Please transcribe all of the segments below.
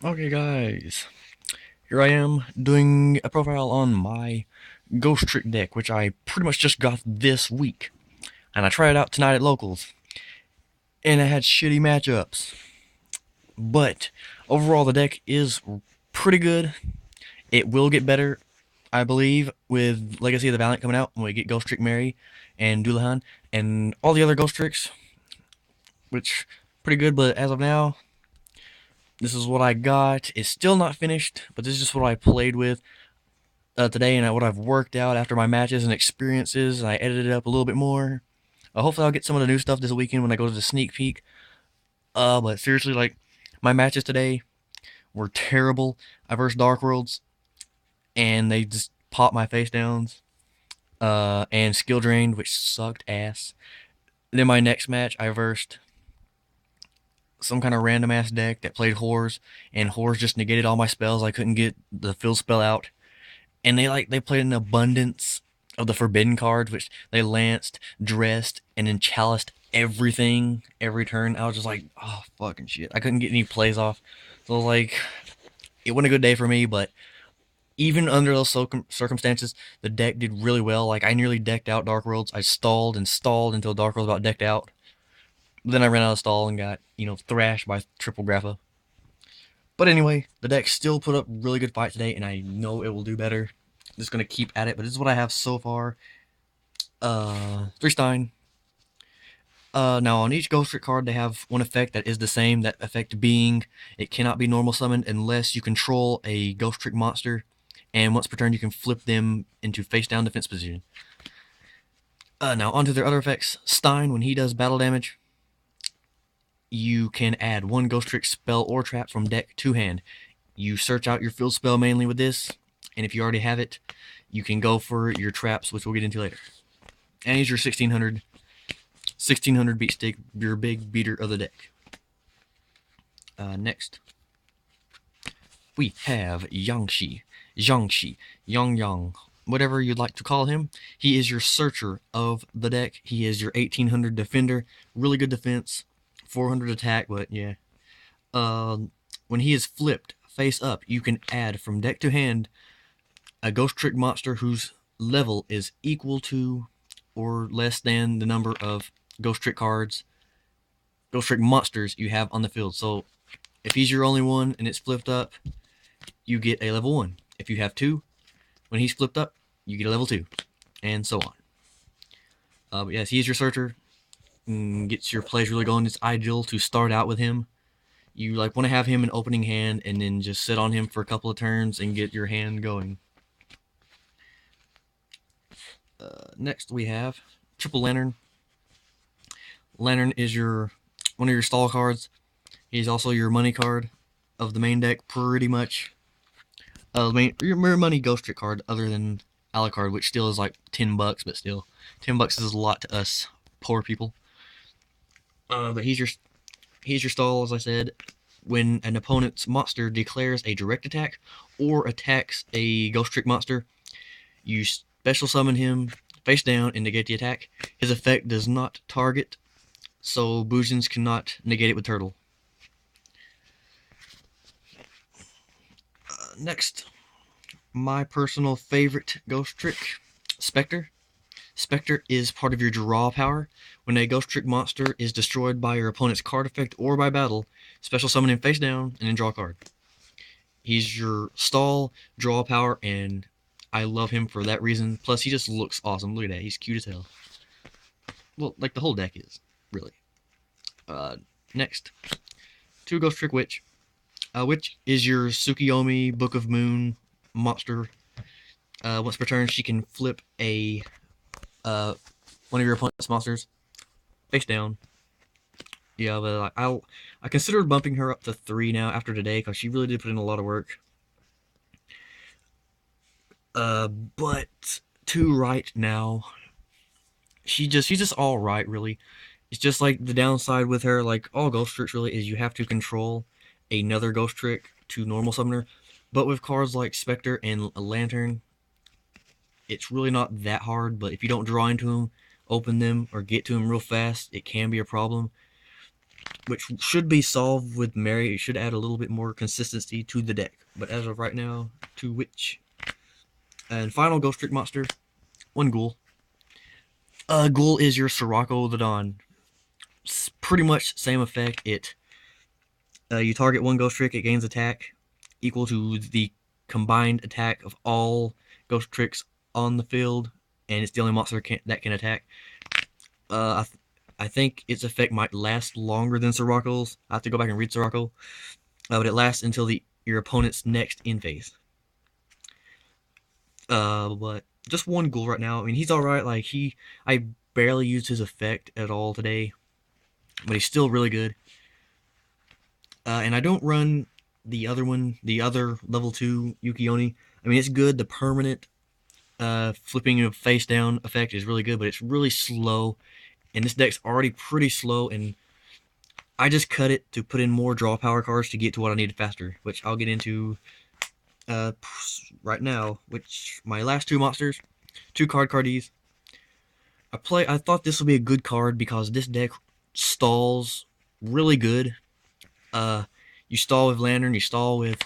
Okay, guys, here I am doing a profile on my Ghostrick deck, which I pretty much just got this week. And I tried it out tonight at locals, and it had shitty matchups. But overall, the deck is pretty good. It will get better, I believe, with Legacy of the Valiant coming out when we get Ghostrick Mary and Dullahan and all the other Ghostricks, which pretty good. But as of now, this is what I got. It's still not finished, but this is just what I played with today and what I've worked out after my matches and experiences. I edited it up a little bit more. Hopefully, I'll get some of the new stuff this weekend when I go to the sneak peek. But seriously, like my matches today were terrible. I versed Dark Worlds, and they just popped my face downs. And skill drained, which sucked ass. Then my next match, I versed some kind of random ass deck that played Horrors, and Horrors just negated all my spells. I couldn't get the fill spell out. And they played an abundance of the forbidden cards, which they lanced, dressed, and then chaliced everything every turn. I was just like, oh fucking shit. I couldn't get any plays off. So like, it wasn't a good day for me. But even under those circumstances, the deck did really well. Like I nearly decked out Dark Worlds. I stalled and stalled until Dark Worlds about decked out. Then I ran out of stall and got thrashed by Triple Grappa. But anyway, the deck still put up really good fight today, and I know it will do better. I'm just gonna keep at it, but this is what I have so far. 3 Stein. Now on each Ghostrick card, they have one effect that is the same. That effect being, it cannot be normal summoned unless you control a Ghostrick monster, and once per turn you can flip them into face down defense position. Now onto their other effects. Stein, when he does battle damage, you can add one Ghostrick spell or trap from deck to hand. You search out your field spell mainly with this, and if you already have it, you can go for your traps, which we'll get into later. And he's your 1600 beat stick, your big beater of the deck. Next, we have Jiangxi, Yang, whatever you'd like to call him. He is your searcher of the deck. He is your 1800 defender, really good defense, 400 attack, but yeah. When he is flipped face up, you can add from deck to hand a Ghostrick monster whose level is equal to or less than the number of Ghostrick monsters you have on the field. So if he's your only one and it's flipped up, you get a level 1. If you have 2, when he's flipped up, you get a level 2, and so on. But yes, he is your searcher. Gets your plays really going. It's ideal to start out with him. You want to have him in opening hand and then just sit on him for a couple of turns and get your hand going. Next we have Triple Lantern. Lantern is one of your stall cards. He's also your money card of the main deck, pretty much. Your money Ghostrick card, other than Alucard, which still is like $10, but still, $10 is a lot to us poor people. But he's your stall, as I said. When an opponent's monster declares a direct attack or attacks a Ghostrick monster, you special summon him face down and negate the attack. His effect does not target, so Boojins cannot negate it with Turtle. Next, my personal favorite Ghostrick, Spectre. Spectre is part of your draw power. When a Ghostrick monster is destroyed by your opponent's card effect or by battle, special summon him face down and then draw a card. He's your stall, draw power, and I love him for that reason. Plus, he just looks awesome. Look at that. He's cute as hell. Well, like the whole deck is, really. Next, 2 Ghostrick Witch. Witch is your Tsukiyomi Book of Moon monster. Once per turn, she can flip one of your opponent's monsters face down. Yeah, but I considered bumping her up to 3 now after today because she really did put in a lot of work. But 2 right now, she's just all right, really. It's just like the downside with her, like all Ghost Tricks really, is you have to control another Ghost Trick to normal summon her. But with cards like Spectre and Lantern, it's really not that hard. But if you don't draw into them, open them, or get to them real fast, it can be a problem. which should be solved with Mary. It should add a little bit more consistency to the deck. But as of right now, 2 Witch. And final Ghostrick monster, 1 Ghoul. Ghoul is your Sirocco the Dawn. It's pretty much same effect. You target 1 Ghostrick, it gains attack equal to the combined attack of all Ghostricks on the field, and it's the only monster that can attack. I think its effect might last longer than Sirocco's. I have to go back and read Sirocco. But it lasts until your opponent's next in phase. But just 1 Ghoul right now. I mean, he's alright. Like, I barely used his effect at all today, but he's still really good. And I don't run the other one, the other level 2 Yuki-Oni. I mean, it's good. The permanent flipping of face down effect is really good, but it's really slow. And this deck's already pretty slow, and I just cut it to put in more draw power cards to get to what I needed faster, which I'll get into right now. Which my last 2 monsters, 2 cardies. I thought this would be a good card because this deck stalls really good. You stall with Lantern, you stall with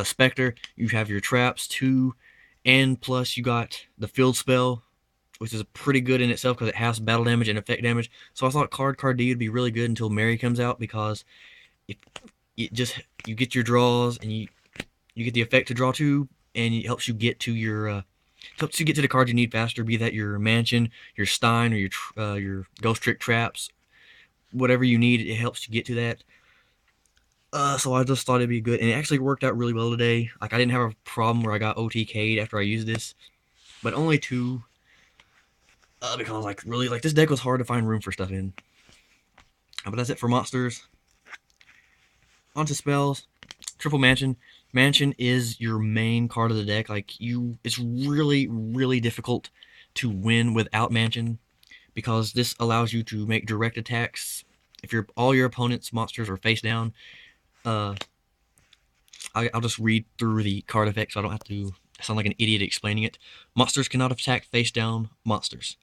Spectre, you have your traps too, and plus you got the Field Spell, which is pretty good in itself because it has battle damage and effect damage. So I thought Card D would be really good until Mary comes out, because you get your draws and you get the effect to draw 2, and it helps you get to the cards you need faster, be that your Mansion, your Stein, or your Ghostrick traps, whatever you need. It helps you get to that. So I just thought it'd be good, and it actually worked out really well today. Like, I didn't have a problem where I got OTK'd after I used this, but only 2. Because really, this deck was hard to find room for stuff in. But that's it for monsters. On to spells. Triple Mansion. Mansion is your main card of the deck. It's really, really difficult to win without Mansion, because this allows you to make direct attacks if all your opponent's monsters are face down. I'll just read through the card effects so I don't have to sound like an idiot explaining it. Monsters cannot attack face down monsters,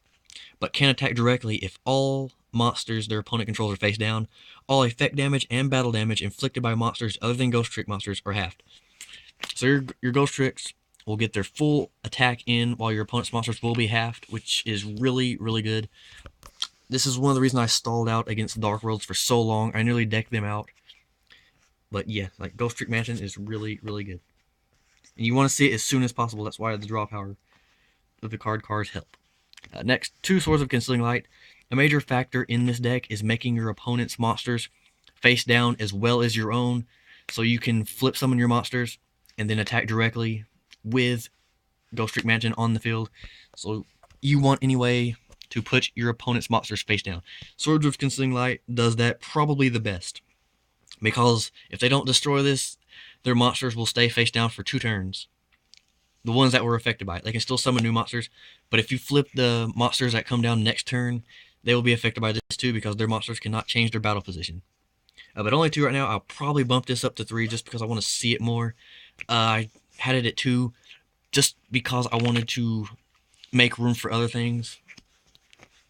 but can attack directly if all monsters their opponent controls are face down. All effect damage and battle damage inflicted by monsters other than Ghostrick monsters are halved. So your Ghostricks will get their full attack in, while your opponent's monsters will be halved, which is really, really good. This is one of the reasons I stalled out against Dark Worlds for so long. I nearly decked them out. But yeah, Ghostrick Mansion is really, really good. And you want to see it as soon as possible. That's why the draw power of the cards help. Next, 2 Swords of Concealing Light. A major factor in this deck is making your opponent's monsters face down as well as your own, so you can flip summon your monsters and then attack directly with Ghostrick Mansion on the field. So you want anyway to put your opponent's monsters face down. Swords of Concealing Light does that probably the best, because if they don't destroy this, their monsters will stay face down for 2 turns. The ones that were affected by it. They can still summon new monsters, but if you flip the monsters that come down next turn, they will be affected by this too, because their monsters cannot change their battle position. But only 2 right now. I'll probably bump this up to 3 just because I want to see it more. I had it at 2 just because I wanted to make room for other things.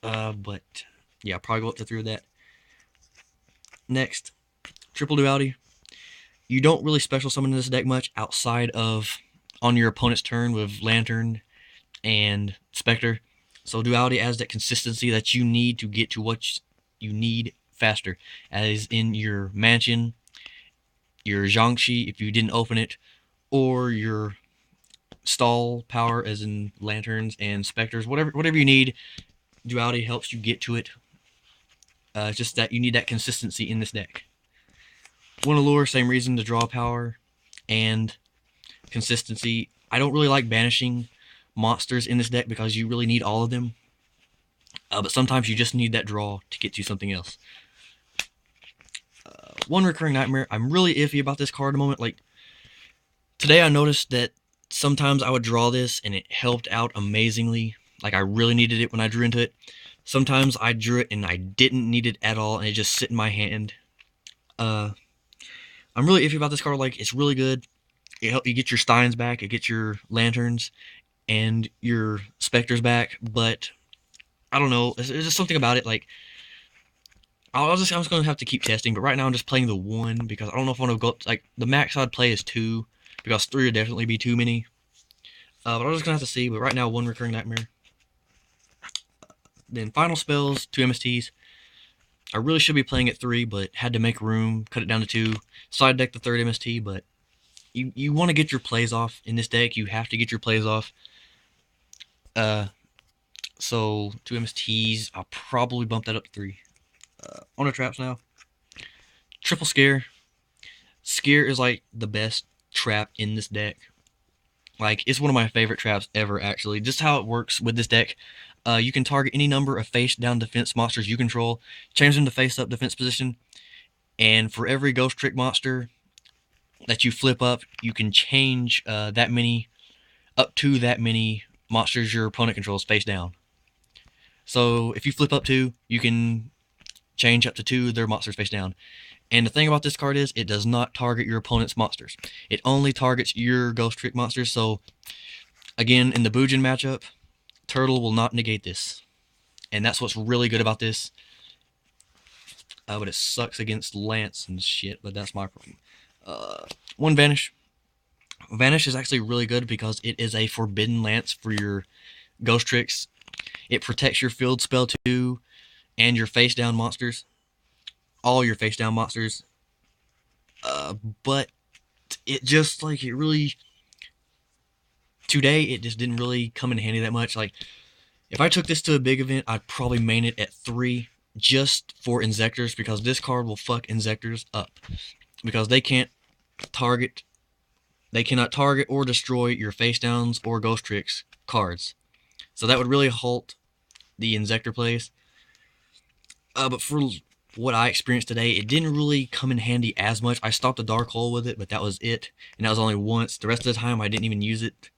But yeah, I'll probably go up to 3 with that. Next, Triple Duality. You don't really special summon this deck much outside of on your opponent's turn with Lantern and Spectre. So Duality adds that consistency that you need to get to what you need faster, as in your Mansion, your Zhangxi if you didn't open it, or your stall power as in Lanterns and Spectres. Whatever you need, Duality helps you get to it. It's just that you need that consistency in this deck. One Allure, same reason, to draw power and consistency. I don't really like banishing monsters in this deck because you really need all of them. But sometimes you just need that draw to get you something else. One Recurring Nightmare. I'm really iffy about this card at the moment. Today I noticed that sometimes I would draw this and it helped out amazingly. I really needed it when I drew into it. Sometimes I drew it and I didn't need it at all, and it just sit in my hand. I'm really iffy about this card. It's really good. You get your Steins back, you get your Lanterns, and your Spectres back, but I don't know. There's just something about it. I was gonna have to keep testing, but right now I'm just playing the 1 because I don't know if I want to go like the max I'd play is 2 because 3 would definitely be too many. But I'm just gonna have to see. But right now, 1 recurring nightmare. Then final spells, 2 MSTs. I really should be playing at 3, but had to make room, cut it down to 2. Side deck the 3rd MST, but you want to get your plays off in this deck. You have to get your plays off. So 2 MSTs. I'll probably bump that up to 3. On the traps now. Triple Scare. Scare is like the best trap in this deck. Like, it's one of my favorite traps ever, actually. Just how it works with this deck. You can target any number of face-down defense monsters you control, change them to face-up defense position, and for every Ghostrick monster that you flip up, you can change up to that many monsters your opponent controls face-down. So, if you flip up 2, you can change up to 2 of their monsters face-down. And the thing about this card is, it does not target your opponent's monsters. It only targets your Ghostrick monsters, so, again, in the Boojin matchup, Turtle will not negate this. And that's what's really good about this. But it sucks against Lance and shit, but that's my problem. 1 Vanish. Vanish is actually really good because it is a Forbidden Lance for your Ghostricks. It protects your field spell too, and your face-down monsters. All your face-down monsters. But it just, like, it really... Today, it just didn't really come in handy that much. Like, if I took this to a big event, I'd probably main it at 3 just for Inzectors, because this card will fuck Inzectors up. Because they cannot target or destroy your face-downs or Ghostricks cards. So that would really halt the Inzector plays. But for what I experienced today, it didn't really come in handy as much. I stopped a Dark Hole with it, but that was it. And that was only once. The rest of the time, I didn't even use it.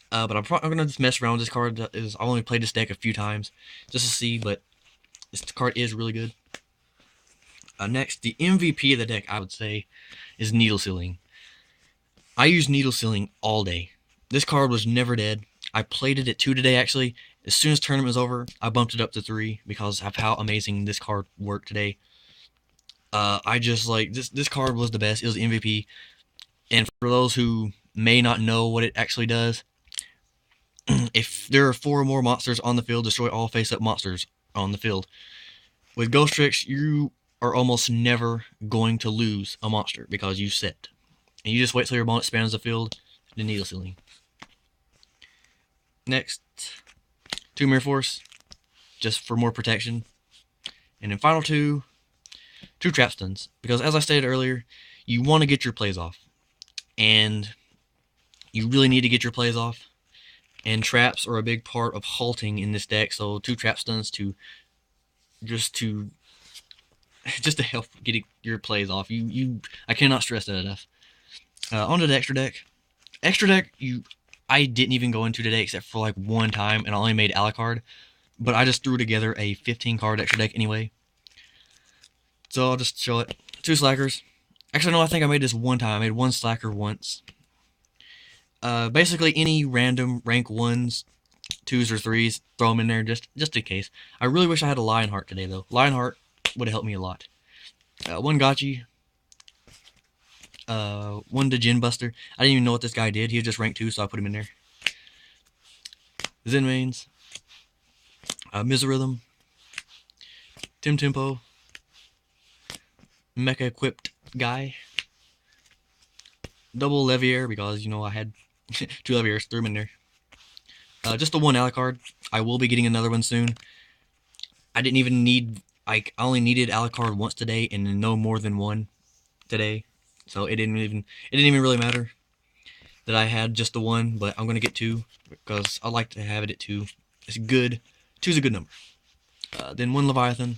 But I'm going to just mess around with this card. I've only played this deck a few times just to see, but this card is really good. Next, the MVP of the deck, I would say, is Needle Sealing. I use Needle Sealing all day. This card was never dead. I played it at 2 today, actually. As soon as the tournament was over, I bumped it up to 3 because of how amazing this card worked today. I just, like, this card was the best. It was the MVP. And for those who may not know what it actually does, if there are 4 or more monsters on the field, destroy all face-up monsters on the field. With Ghostricks, you are almost never going to lose a monster because you sit. And you just wait till your opponent spans the field, then Needle Sealing. Next, 2 Mirror Force, just for more protection. And then final 2 Trap Stuns. Because as I stated earlier, you want to get your plays off. And you really need to get your plays off. And traps are a big part of halting in this deck, so 2 Trap Stuns just to help get your plays off. I cannot stress that enough. On to the extra deck. Extra deck, I didn't even go into today except for like 1 time, and I only made Alucard. But I just threw together a 15-card extra deck anyway. So I'll just show it. 2 Slackers. Actually, no, I think I made this 1 time. I made 1 Slacker once. Basically, any random rank 1s, 2s, or 3s, throw them in there just in case. I really wish I had a Lionheart today, though. Lionheart would have helped me a lot. 1 Gotchi. 1 Djinn Buster. I didn't even know what this guy did. He was just rank 2, so I put him in there. Zen Mains. Miserytham. Tempo. Mecha equipped guy. Double Levier, because, you know, I had 2 Leviers, threw them in there. Just the 1 Alucard. I will be getting another one soon. I didn't even need, I only needed Alucard once today, and no more than 1 today. So it didn't even really matter that I had just the 1, but I'm going to get 2, because I like to have it at 2. It's good. 2's a good number. Then 1 Leviathan.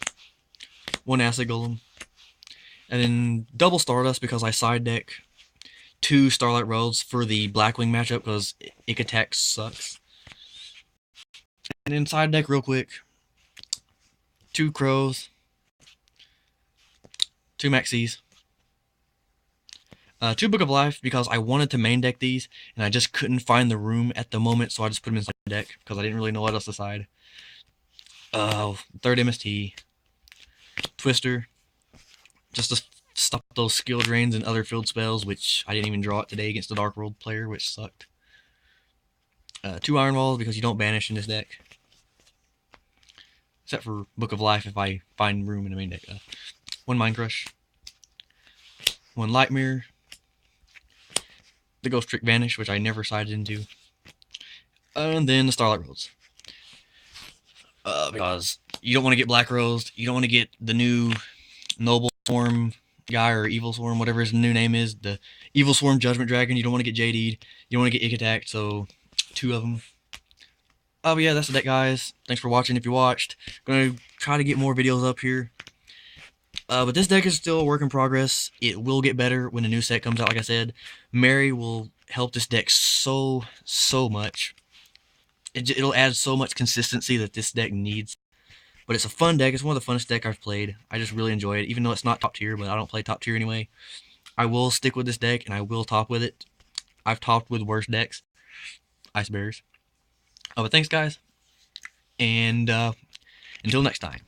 1 Acid Golem. And then double Stardust, because I side deck 2 Starlight Roads for the Blackwing matchup, because Ick Attack sucks. And then side deck real quick. 2 Crows. 2 Maxis. 2 Book of Life, because I wanted to main deck these, and I just couldn't find the room at the moment, so I just put them in side deck, because I didn't really know what else to side. 3rd MST. Twister, just to stop those skill drains and other field spells, which I didn't even draw it today against the Dark World player, which sucked. 2 Iron Walls because you don't banish in this deck. Except for Book of Life if I find room in the main deck. 1 Mind Crush. 1 Light Mirror. The Ghostrick Vanish, which I never sided into. And then the Starlight Rose. Because you don't want to get Black Rose. You don't want to get the new Noble Swarm guy or Evil Swarm, whatever his new name is. The Evil Swarm Judgment Dragon. You don't want to get JD'd. You don't want to get Ick attacked, so 2 of them. But yeah, that's the deck, guys. Thanks for watching if you watched. Gonna try to get more videos up here. But this deck is still a work in progress. It will get better when the new set comes out, like I said. Mary will help this deck so much. It'll add so much consistency that this deck needs. But it's a fun deck. It's one of the funnest decks I've played. I just really enjoy it, even though it's not top tier, but I don't play top tier anyway. I will stick with this deck, and I will top with it. I've topped with worse decks. Ice Bears. But thanks, guys. And until next time.